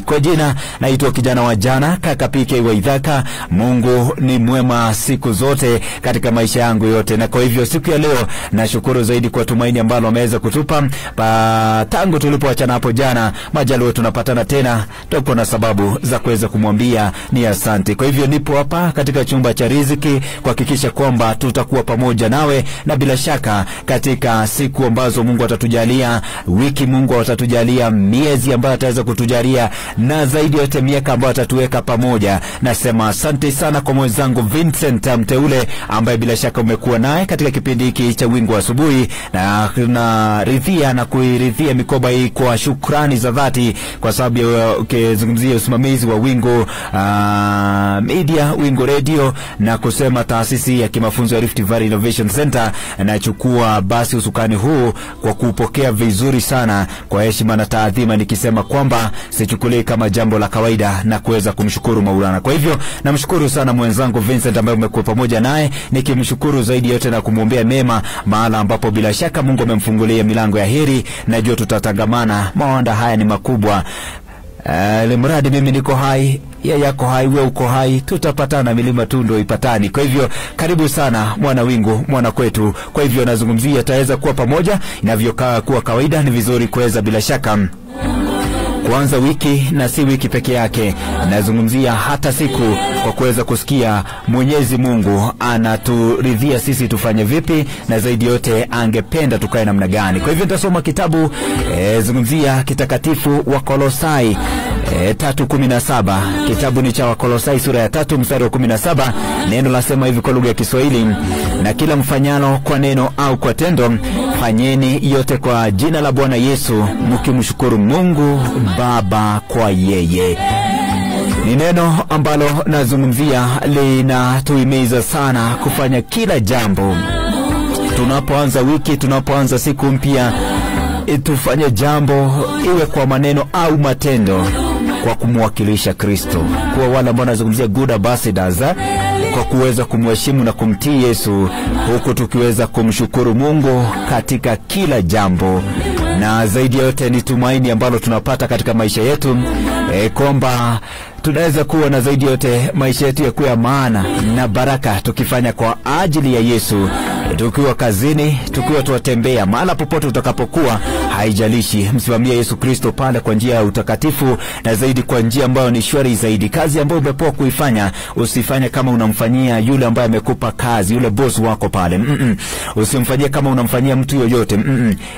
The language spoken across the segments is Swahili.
Kwa jina naitwa kijana wa jana, kaka PK wa Idhaka. Mungu ni mwema siku zote katika maisha yangu yote, na kwa hivyo siku ya leo nashukuru zaidi kwa tumaini ambalo ameweza kutupa tangu tulipoachana hapo jana. Majaliwa tunapatana tena, tuko na sababu za kuweza kumwambia ni asante. Kwa hivyo nipo hapa katika chumba cha riziki kuhakikisha kwamba tutakuwa pamoja nawe, na bila shaka katika siku ambazo Mungu atatujalia, wiki Mungu atatujalia, miezi ambayo ataweza kutujalia, na zaidi yote miaka ambayo atatuweka pamoja. Nasema asante sana kwa mwenzangu Vincent Mteule ambaye bila shaka umekuwa naye katika kipindi hiki cha Wingu Asubuhi, na ridhia na kuiridhia mikoba hii kwa shukrani za dhati, kwa sababu ukizungumzia usimamizi wa Wingu Media, Wingu Radio, na kusema taasisi ya kimafunzo ya Rift Valley Innovation Center anachukua basi usukani huu kwa kupokea vizuri sana kwa heshima na taadhima, nikisema kwamba sichukulie kama jambo la kawaida na kuweza kumshukuru Maulana. Kwa hivyo namshukuru sana mwenzangu Vincent ambaye umekuwa pamoja naye, nikimshukuru zaidi yote na kumwombea mema mahala ambapo bila shaka Mungu amemfungulia milango ya heri. Najua tutatangamana, mawanda haya ni makubwa. Limradi mimi niko hai, yeye yako hai, wewe uko hai, tutapatana, milima tu ndio ipatani. Kwa hivyo karibu sana mwana wingu, mwana kwetu. Kwa hivyo nazungumzia taweza kuwa pamoja inavyokaa kuwa kawaida. Ni vizuri kuweza bila shaka kuanza wiki, na si wiki peke yake, nazungumzia hata siku, kwa kuweza kusikia Mwenyezi Mungu anaturidhia sisi tufanye vipi, na zaidi yote angependa tukae namna gani. Kwa hivyo nitasoma kitabu zungumzia kitakatifu wa Kolosai 3:17. Kitabu ni cha Wakolosai sura ya 3 mstari wa 17. Neno lasema hivi kwa lugha ya Kiswahili: na kila mfanyalo kwa neno au kwa tendo, fanyeni yote kwa jina la Bwana Yesu, mkimshukuru Mungu Baba kwa yeye. Ni neno ambalo nazungumzia linatuhimiza sana kufanya kila jambo tunapoanza wiki, tunapoanza siku mpya, tufanye jambo iwe kwa maneno au matendo kwa kumwakilisha Kristo, kwa wale ambao nazungumzia good ambassadors, kwa kuweza kumheshimu na kumtii Yesu, huku tukiweza kumshukuru Mungu katika kila jambo. Na zaidi yote ni tumaini ambalo tunapata katika maisha yetu, kwamba tunaweza kuwa na zaidi yote maisha yetu ya kuwa maana na baraka tukifanya kwa ajili ya Yesu, tukiwa kazini, tukiwa tuwatembea, mahala popote utakapokuwa, haijalishi, msimamia Yesu Kristo pale kwa njia ya utakatifu, na zaidi kwa njia ambayo ni shwari zaidi. Kazi ambayo umepewa kuifanya, usifanye kama unamfanyia yule ambaye amekupa kazi, yule boss wako pale. Usimfanyie kama unamfanyia mtu yoyote.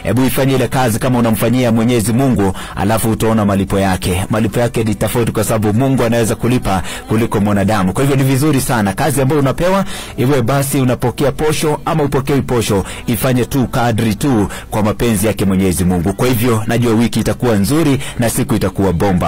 Hebu ifanye ile kazi kama unamfanyia Mwenyezi Mungu, alafu utaona malipo yake. Malipo yake ni tofauti, kwa sababu Mungu anaweza kulipa kuliko mwanadamu. Kwa hivyo ni vizuri sana kazi ambayo unapewa, iwe basi unapokea posho ama upokee posho, ifanye tu kadri tu kwa mapenzi yake Mwenyezi Mungu. Kwa hivyo najua wiki itakuwa nzuri na siku itakuwa bomba.